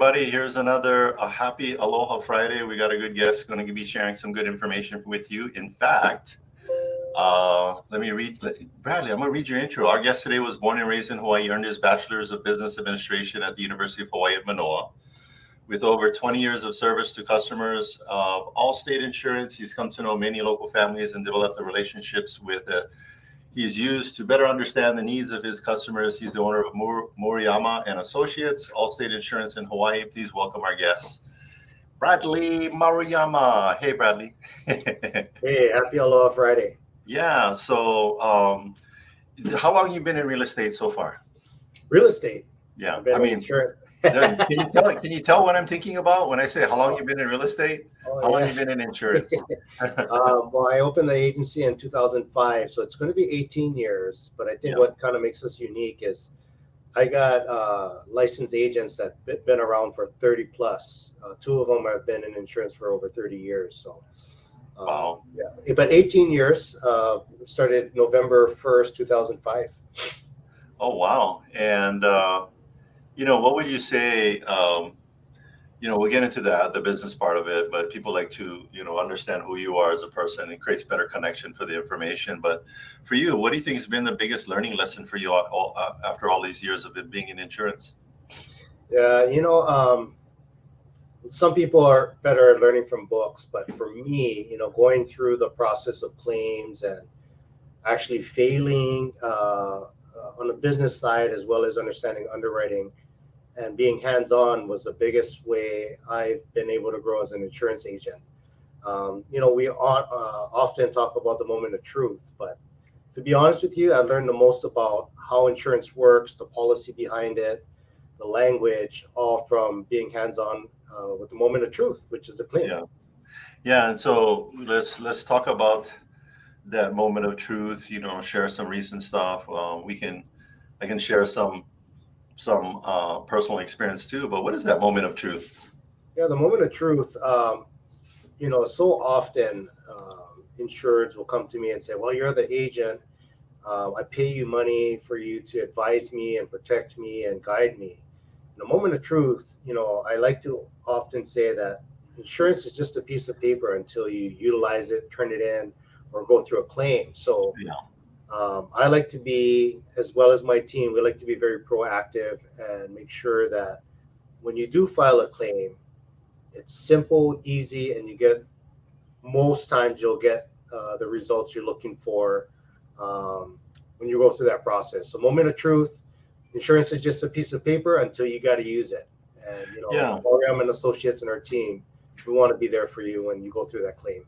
everybody. Here's another happy Aloha Friday. We got a good guest going to be sharing some good information with you. In fact, let me read. Bradley, I'm going to read your intro. Our guest today was born and raised in Hawaii, earned his Bachelor's of Business Administration at the University of Hawaii at Manoa. With over 20 years of service to customers of AllState Insurance, he's come to know many local families and developed the relationships with he's used to better understand the needs of his customers. He's the owner of Maruyama and Associates, AllState Insurance in Hawaii. Please welcome our guest, Bradley Maruyama. Hey, Bradley. Hey, happy Aloha Friday. Yeah. So, how long have you been in real estate so far? Real estate. Yeah. I mean, can you tell what I'm thinking about when I say how long you've been in real estate? How long you been in insurance? Well, I opened the agency in 2005, so it's going to be 18 years. But I think what kind of makes us unique is I got licensed agents that been around for 30 plus. Two of them have been in insurance for over 30 years. So, wow. Yeah, but 18 years. Started November 1st, 2005. Oh, wow. And what would you say? We'll get into the business part of it, but people like to, understand who you are as a person. It creates better connection for the information. But for you, what do you think has been the biggest learning lesson for you after all these years of it being in insurance? Yeah, some people are better at learning from books, but for me, going through the process of claims and actually failing on the business side, as well as understanding underwriting and being hands-on, was the biggest way I've been able to grow as an insurance agent. We often talk about the moment of truth, but to be honest with you, I learned the most about how insurance works, the policy behind it, the language, all from being hands-on with the moment of truth, which is the claim. Yeah. And so let's talk about that moment of truth. Share some recent stuff. I can share some personal experience too, but what is that moment of truth? Yeah, the moment of truth, so often insureds will come to me and say, well, you're the agent. I pay you money for you to advise me and protect me and guide me. The moment of truth, I like to often say that insurance is just a piece of paper until you utilize it, turn it in, or go through a claim. So I like to be, as well as my team, we like to be very proactive and make sure that when you do file a claim, it's simple, easy, and most times you'll get the results you're looking for when you go through that process. So moment of truth, insurance is just a piece of paper until you got to use it. And, Maruyama and Associates and our team, we want to be there for you when you go through that claim.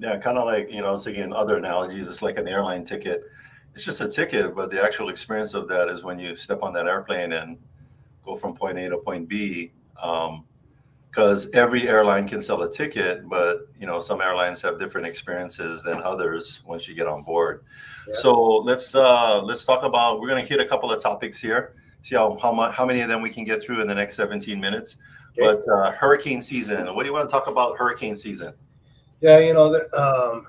Yeah, kind of like, I was thinking other analogies, it's like an airline ticket. It's just a ticket, but the actual experience of that is when you step on that airplane and go from point A to point B. Because every airline can sell a ticket, but some airlines have different experiences than others once you get on board. Yeah. So let's talk about. We're going to hit a couple of topics here. See how many of them we can get through in the next 17 minutes. Okay. But hurricane season. What do you want to talk about hurricane season? Yeah,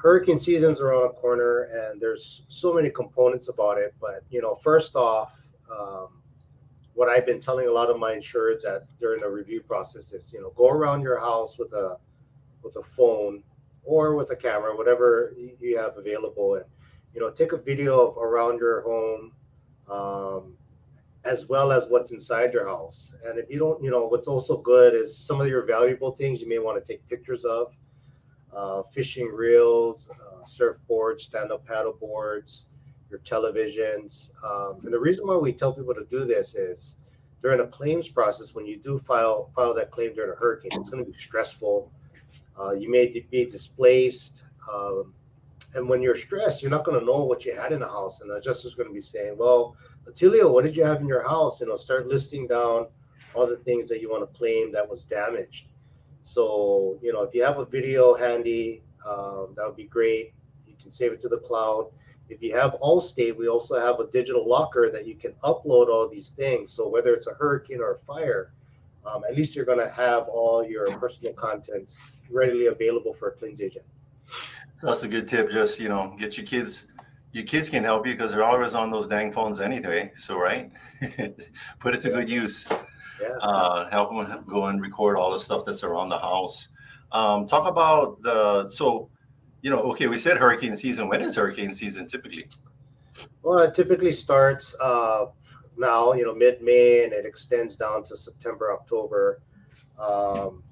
hurricane season's around the corner, and there's so many components about it. But first off, what I've been telling a lot of my insureds during the review process is, go around your house with a phone or with a camera, whatever you have available, and take a video of around your home, as well as what's inside your house. And if you don't, what's also good is some of your valuable things you may want to take pictures of. Fishing reels, surfboards, stand-up paddle boards, your televisions. And the reason why we tell people to do this is during a claims process, when you do file that claim during a hurricane, it's going to be stressful. You may be displaced. And when you're stressed, you're not going to know what you had in the house. And the adjuster's going to be saying, well, Attilio, what did you have in your house? Start listing down all the things that you want to claim that was damaged. So, if you have a video handy, that would be great. You can save it to the cloud. If you have AllState, we also have a digital locker that you can upload all these things. So whether it's a hurricane or a fire, at least you're going to have all your personal contents readily available for a claims agent. So that's a good tip. Just, get your kids. Your kids can help you because they're always on those dang phones anyway. So, right. Put it to good use. Yeah. Help them go and record all the stuff that's around the house. Talk about okay, we said hurricane season. When is hurricane season typically? Well, it typically starts now, mid-May, and it extends down to September, October. Um,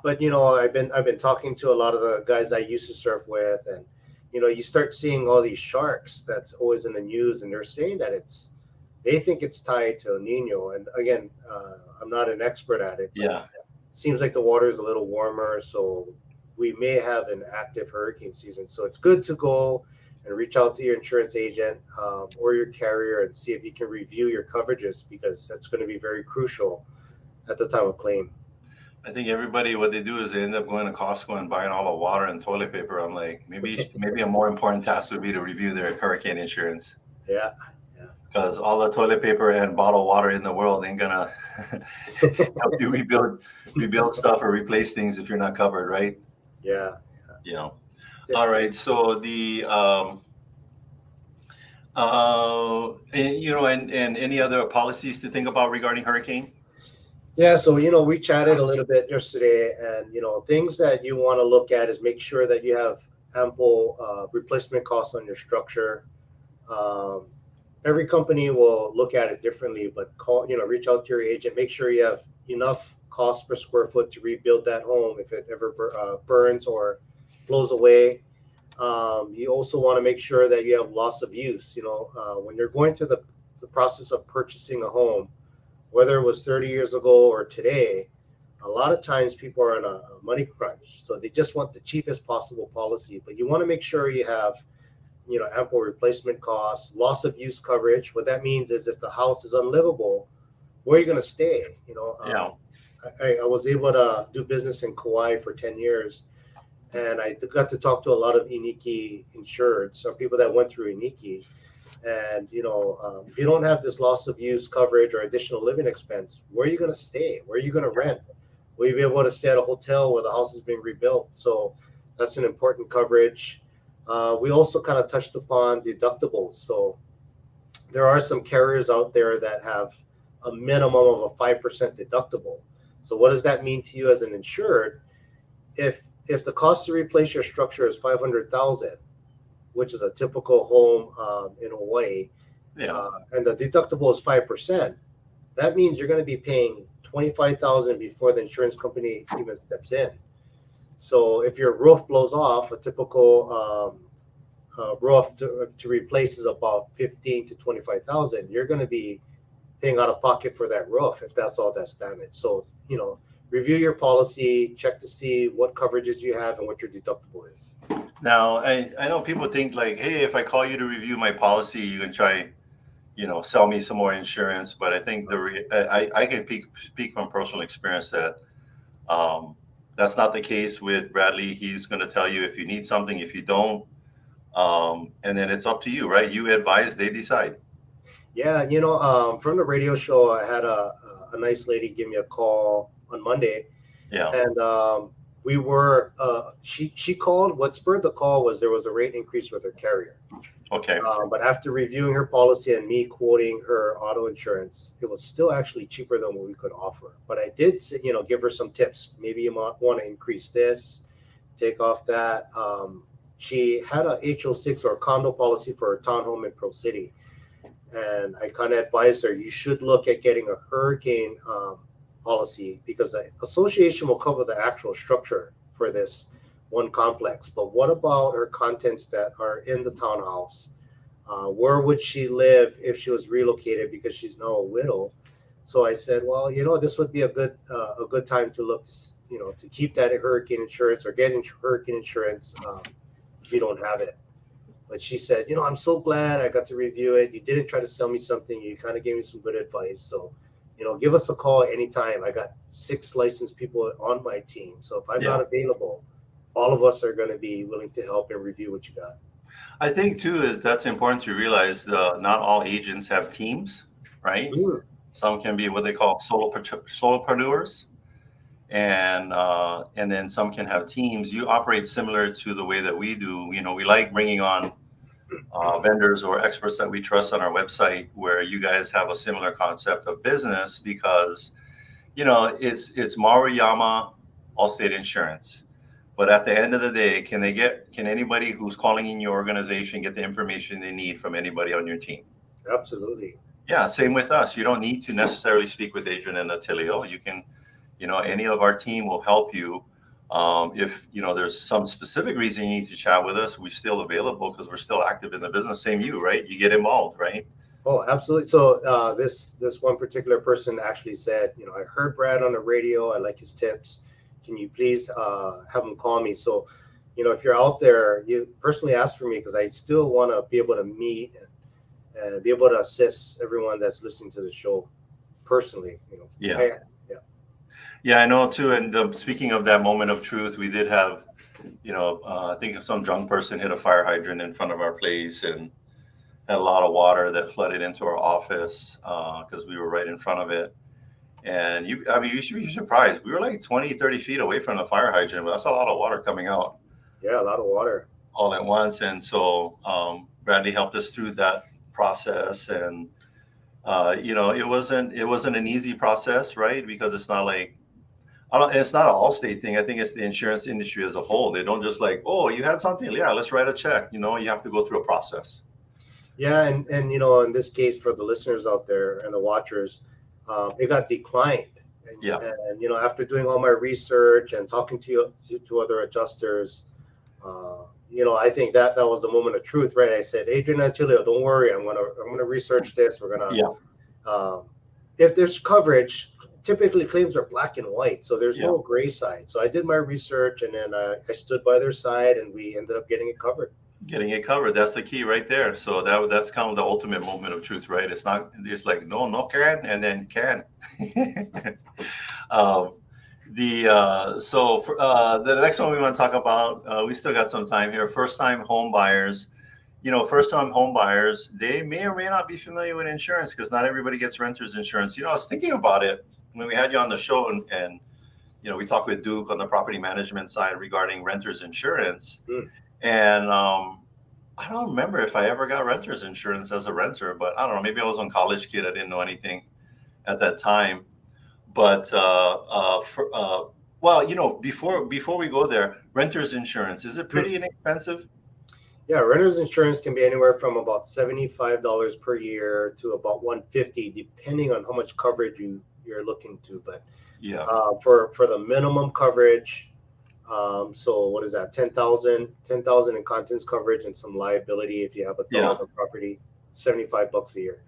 but I've been talking to a lot of the guys I used to surf with, and you start seeing all these sharks that's always in the news, and they're saying that they think it's tied to El Nino. And again, I'm not an expert at it, but Yeah. it seems like the water is a little warmer, so we may have an active hurricane season. So it's good to go and reach out to your insurance agent or your carrier and see if you can review your coverages, because that's going to be very crucial at the time of claim. I think everybody, what they do is they end up going to Costco and buying all the water and toilet paper. I'm like, maybe a more important task would be to review their hurricane insurance, Yeah. because all the toilet paper and bottled water in the world ain't gonna help you rebuild stuff or replace things if you're not covered, right? Yeah. All right. So and any other policies to think about regarding hurricane? Yeah, so we chatted a little bit yesterday, and things that you want to look at is make sure that you have ample replacement costs on your structure. Um, every company will look at it differently, but reach out to your agent. Make sure you have enough cost per square foot to rebuild that home if it ever burns or blows away. You also want to make sure that you have loss of use. When you're going through the process of purchasing a home, whether it was 30 years ago or today, a lot of times people are in a money crunch. So they just want the cheapest possible policy. But you want to make sure you have, ample replacement costs, loss of use coverage. What that means is if the house is unlivable, where are you going to stay? Yeah. I was able to do business in Kauai for 10 years. And I got to talk to a lot of Iniki insureds, so people that went through Iniki. And if you don't have this loss of use coverage or additional living expense, where are you going to stay? Where are you going to rent? Will you be able to stay at a hotel where the house is being rebuilt? So that's an important coverage. We also kind of touched upon deductibles. So there are some carriers out there that have a minimum of a 5% deductible. So what does that mean to you as an insured? If the cost to replace your structure is $500,000, which is a typical home in Hawaii, and the deductible is 5%, that means you're going to be paying $25,000 before the insurance company even steps in. So if your roof blows off, a typical roof to replace is about $15,000 to $25,000. You're going to be paying out of pocket for that roof if that's all that's damaged. So review your policy, check to see what coverages you have and what your deductible is. Now, I know people think like, hey, if I call you to review my policy, you can try, sell me some more insurance. But I think I can speak from personal experience that that's not the case with Bradley. He's going to tell you if you need something, if you don't, and then it's up to you, right? You advise, they decide. Yeah, from the radio show, I had a nice lady give me a call on Monday. Yeah. And we were she called. What spurred the call was there was a rate increase with her carrier. Okay. But after reviewing her policy and me quoting her auto insurance, it was still actually cheaper than what we could offer. But I did give her some tips. Maybe you might want to increase this, take off that. She had a HO6 or condo policy for her townhome in Pro City, and I kind of advised her you should look at getting a hurricane policy, because the association will cover the actual structure for this one complex. But what about her contents that are in the townhouse? Where would she live if she was relocated, because she's now a widow? So I said, well, this would be a good time to look, to keep that hurricane insurance or get hurricane insurance if you don't have it. But she said, I'm so glad I got to review it. You didn't try to sell me something. You kind of gave me some good advice. So give us a call anytime. I got 6 licensed people on my team. So if I'm not available, all of us are going to be willing to help and review what you got. I think too is that's important to realize not all agents have teams, right? Mm. Some can be what they call solopreneurs, and then some can have teams. You operate similar to the way that we do. We like bringing on vendors or experts that we trust on our website where you guys have a similar concept of business, because it's Maruyama Allstate Insurance. But at the end of the day, can anybody who's calling in your organization get the information they need from anybody on your team? Absolutely. Yeah, same with us. You don't need to necessarily speak with Adrian and Attilio. You can, any of our team will help you. If there's some specific reason you need to chat with us, we're still available because we're still active in the business. Same you, right? You get involved, right? Oh, absolutely. So this one particular person actually said, I heard Brad on the radio. I like his tips. Can you please have him call me? So, if you're out there, you personally ask for me, because I still want to be able to meet and be able to assist everyone that's listening to the show personally. Yeah. Yeah, I know too. And speaking of that moment of truth, we did have, I think some drunk person hit a fire hydrant in front of our place and had a lot of water that flooded into our office because we were right in front of it. And you should be surprised. We were like 20, 30 feet away from the fire hydrant, but that's a lot of water coming out. Yeah, a lot of water. All at once. And so Bradley helped us through that process. And, it wasn't an easy process, right? Because it's not like, it's not an Allstate thing. I think it's the insurance industry as a whole. They don't just like, oh, you had something? Yeah, let's write a check. You have to go through a process. Yeah. And in this case, for the listeners out there and the watchers, it got declined. And after doing all my research and talking to other adjusters, I think that was the moment of truth, right? I said, Adrian Attilio, don't worry, I'm gonna research this. We're gonna if there's coverage, typically claims are black and white, so there's no gray side. So I did my research, and then I stood by their side, and we ended up getting it covered. That's the key right there. So that's kind of the ultimate moment of truth, right? It's not, it's like no can, and then can. The next one we want to talk about, we still got some time here. First-time home buyers. First-time home buyers, they may or may not be familiar with insurance, because not everybody gets renter's insurance. I was thinking about it when we had you on the show, and we talked with Duke on the property management side regarding renter's insurance. And I don't remember if I ever got renter's insurance as a renter, but I don't know. Maybe I was a college kid. I didn't know anything at that time. But before we go there, renter's insurance, is it pretty inexpensive? Yeah, renter's insurance can be anywhere from about $75 per year to about $150, depending on how much coverage you're looking to. But for the minimum coverage, so what is that? 10,000 in contents coverage and some liability if you have a dog or property, $75 a year.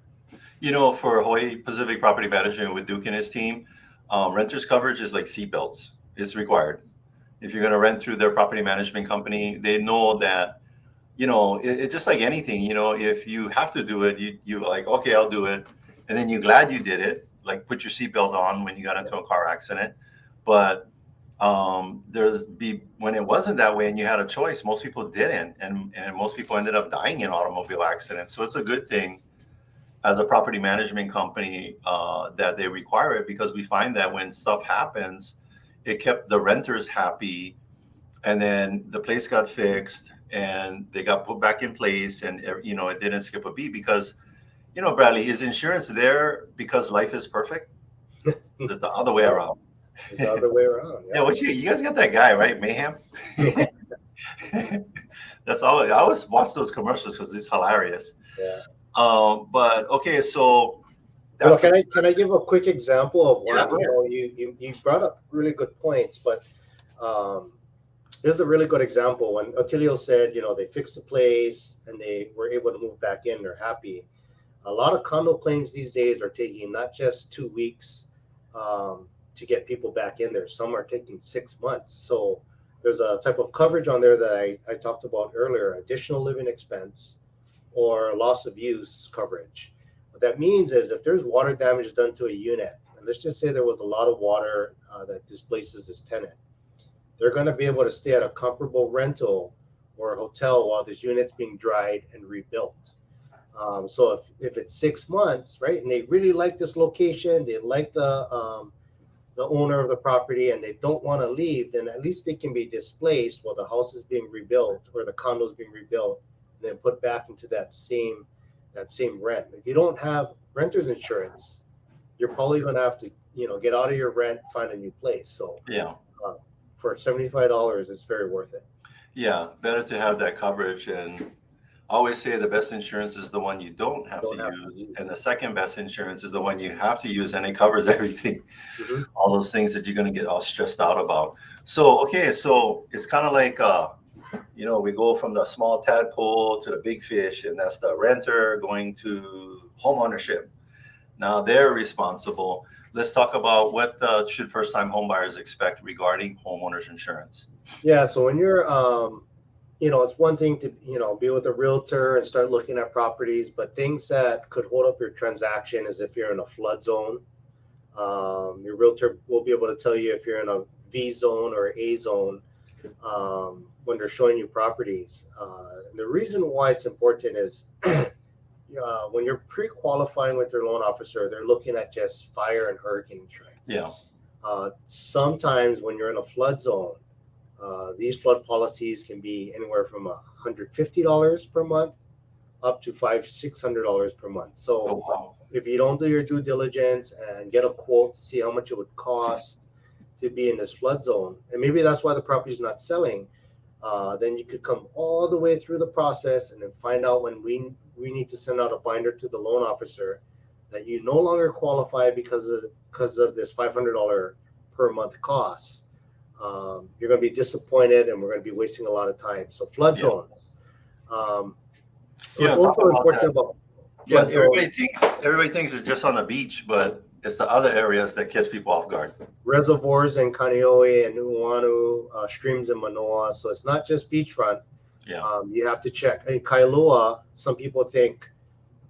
For Hawaii Pacific Property Management with Duke and his team, renter's coverage is like seatbelts. It's required. If you're going to rent through their property management company, they know that, it's just like anything, if you have to do it, you like, okay, I'll do it. And then you're glad you did it, like put your seatbelt on when you got into a car accident. But when it wasn't that way and you had a choice, most people didn't. And most people ended up dying in automobile accidents. So it's a good thing as a property management company that they require it, because we find that when stuff happens, it kept the renters happy, and then the place got fixed and they got put back in place, and it didn't skip a beat. Because Bradley, is insurance there because life is perfect? Is it the other way around? It's the other way around. Yeah, you guys got that guy, right? Mayhem. That's all. I always watch those commercials because it's hilarious. Yeah. But okay, so can I give a quick example of what you brought up really good points, but here's a really good example. When Attilio said, they fixed the place and they were able to move back in, they're happy. A lot of condo claims these days are taking not just 2 weeks to get people back in there. Some are taking 6 months. So there's a type of coverage on there that I talked about earlier, additional living expense or loss of use coverage. What that means is if there's water damage done to a unit, and let's just say there was a lot of water that displaces this tenant, they're going to be able to stay at a comparable rental or a hotel while this unit's being dried and rebuilt. So if it's 6 months, right, and they really like this location, they like the owner of the property, and they don't want to leave, then at least they can be displaced while the house is being rebuilt or the condo is being rebuilt and then put back into that same rent. If you don't have renter's insurance, you're probably going to have to, get out of your rent, find a new place. So Yeah. uh, for $75, it's very worth it. Yeah. Better to have that coverage. And I always say the best insurance is the one you don't have to use. And the second best insurance is the one you have to use, and it covers everything. Mm-hmm. All those things that you're going to get all stressed out about. So, okay. So it's kind of like, we go from the small tadpole to the big fish, and that's the renter going to home ownership. Now they're responsible. Let's talk about what should first-time homebuyers expect regarding homeowners insurance. Yeah. So when you're, it's one thing to, be with a realtor and start looking at properties, but things that could hold up your transaction is if you're in a flood zone. Your realtor will be able to tell you if you're in a V zone or A zone when they're showing you properties. And the reason why it's important is when you're pre-qualifying with your loan officer, they're looking at just fire and hurricane insurance. Yeah. Sometimes when you're in a flood zone, these flood policies can be anywhere from $150 per month up to $500-600 per month. So if you don't do your due diligence and get a quote to see how much it would cost to be in this flood zone, and maybe that's why the property is not selling, then you could come all the way through the process and then find out when we need to send out a binder to the loan officer that you no longer qualify because of this $500 per month cost. You're going to be disappointed, and we're going to be wasting a lot of time. So flood zones. It's also important about flood zones. Everybody thinks it's just on the beach, but it's the other areas that catch people off guard. Reservoirs in Kaneohe and Nuuanu, streams in Manoa. So it's not just beachfront. Yeah. You have to check. In Kailua, some people think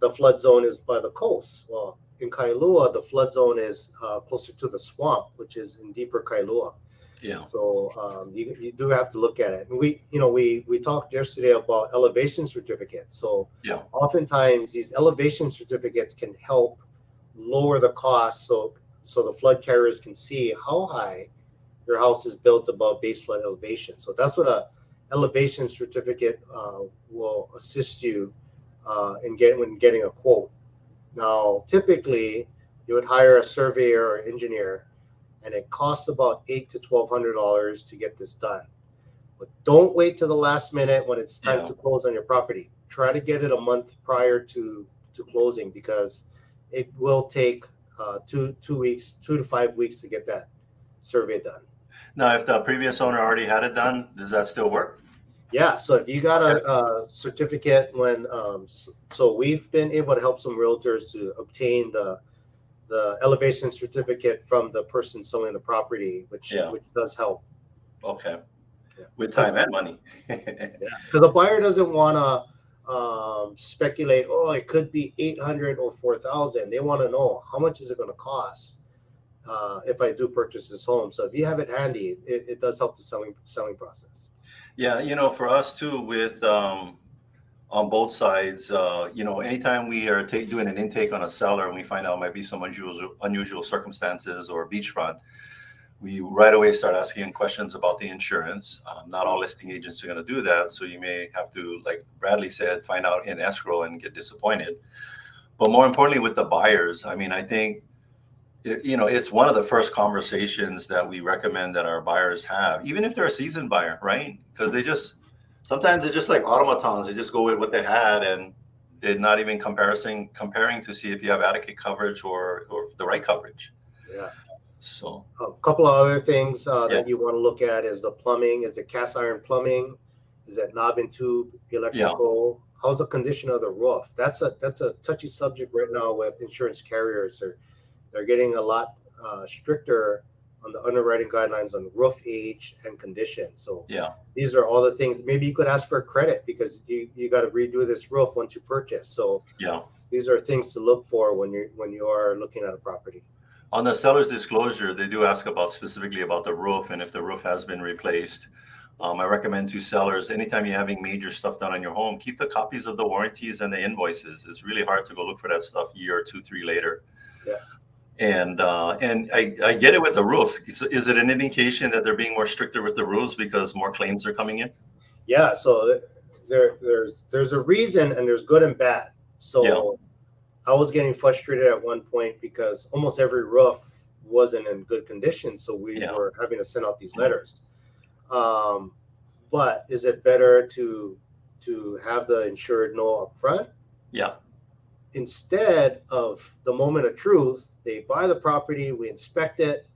the flood zone is by the coast. Well, in Kailua, the flood zone is closer to the swamp, which is in deeper Kailua. Yeah. So you do have to look at it. And we talked yesterday about elevation certificates. So yeah, oftentimes these elevation certificates can help lower the cost, so the flood carriers can see how high your house is built above base flood elevation. So that's what a elevation certificate will assist you in getting a quote. Now, typically, you would hire a surveyor or engineer, and it costs about $800 to $1,200 to get this done. But don't wait till the last minute when it's time to close on your property. Try to get it a month prior to closing, because it will take 2 to 5 weeks to get that survey done. Now, if the previous owner already had it done, does that still work? Yeah. So if you got a certificate so we've been able to help some realtors to obtain the elevation certificate from the person selling the property, which does help. Okay. Yeah. With time and money. Because the buyer doesn't want to speculate, it could be $800 or $4,000. They want to know how much is it going to cost if I do purchase this home. So if you have it handy, it does help the selling process. Yeah, for us too, with on both sides, anytime we are doing an intake on a seller and we find out might be some unusual circumstances or beachfront, we right away start asking questions about the insurance. Not all listing agents are going to do that, so you may have to, like Bradley said, find out in escrow and get disappointed. But more importantly, with the buyers, I think it's one of the first conversations that we recommend that our buyers have, even if they're a seasoned buyer, right? Because sometimes they're just like automatons. They just go with what they had, and they're not even comparing to see if you have adequate coverage or the right coverage. Yeah. So a couple of other things that you want to look at is the plumbing. Is it cast iron plumbing? Is it knob and tube electrical? Yeah. How's the condition of the roof? That's a touchy subject right now with insurance carriers. They're getting a lot stricter on the underwriting guidelines on roof age and condition. So these are all the things. Maybe you could ask for credit because you got to redo this roof once you purchase. So these are things to look for when you are looking at a property. On the seller's disclosure, they do ask specifically about the roof and if the roof has been replaced. I recommend to sellers, anytime you're having major stuff done on your home, keep the copies of the warranties and the invoices. It's really hard to go look for that stuff a year or 2, 3 later. Yeah. And I get it with the roofs. Is it an indication that they're being more stricter with the roofs because more claims are coming in? Yeah. So there's a reason, and there's good and bad. So Yeah. I was getting frustrated at one point because almost every roof wasn't in good condition, so we Yeah. were having to send out these letters. But is it better to have the insured know up front? Yeah. Instead of the moment of truth, they buy the property, we inspect it,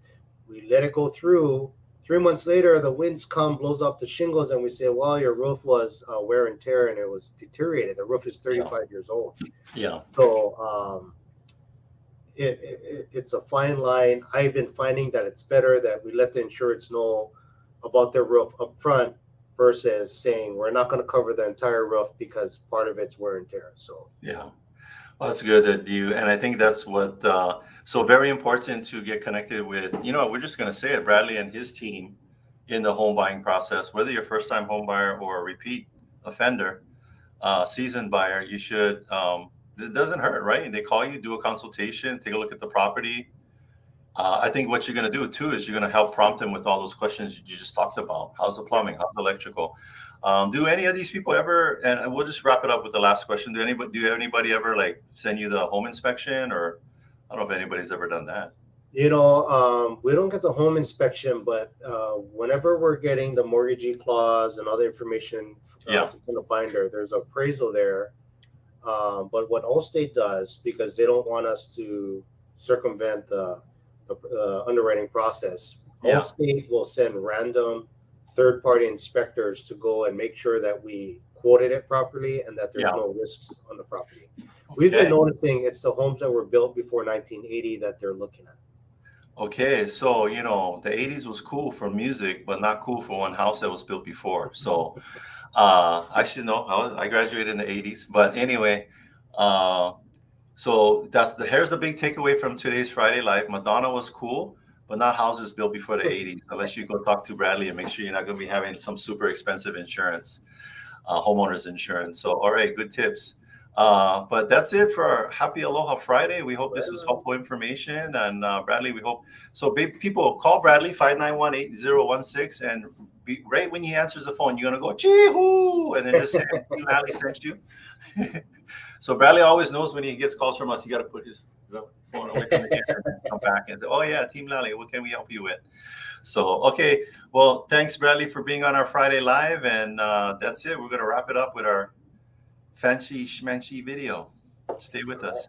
we let it go through. 3 months later, the winds come, blows off the shingles, and we say, well, your roof was wear and tear and it was deteriorated. The roof is 35 years old. Yeah. So it's a fine line. I've been finding that it's better that we let the insureds know about their roof up front versus saying we're not going to cover the entire roof because part of it's wear and tear. So yeah. Well, that's good that you, and I think that's what, so very important to get connected with, we're just going to say it, Bradley and his team in the home buying process, whether you're a first time home buyer or a repeat offender, seasoned buyer, you should, it doesn't hurt, right? They call you, do a consultation, take a look at the property. I think what you're going to do too is you're going to help prompt them with all those questions you just talked about. How's the plumbing? How's the electrical? Do any of these people ever, and we'll just wrap it up with the last question. Do anybody ever like send you the home inspection, or I don't know if anybody's ever done that? we don't get the home inspection, but whenever we're getting the mortgagee clause and other information to put a binder, there's appraisal there. But what AllState does, because they don't want us to circumvent the underwriting process, AllState will send random third-party inspectors to go and make sure that we quoted it properly and that there's no risks on the property. We've been noticing it's the homes that were built before 1980 that they're looking at. Okay, so the 80s was cool for music, but not cool for one house that was built before. So I should know. I graduated in the 80s, but anyway, so here's the big takeaway from today's Friday Live. Madonna was cool, but not houses built before the 80s, unless you go talk to Bradley and make sure you're not going to be having some super expensive insurance, homeowners insurance. So, all right, good tips. But that's it for Happy Aloha Friday. We hope this was helpful information. And Bradley, we hope. So people call Bradley 591-8016, and right when he answers the phone, you're going to go, chee-hoo, and then just say, Team Lally sent you. So Bradley always knows when he gets calls from us, he got to put his phone away from the air and come back and say, oh yeah, Team Lally, what can we help you with? So, okay. Well, thanks, Bradley, for being on our Friday Live. And that's it. We're going to wrap it up with our fancy schmancy video. Stay with us.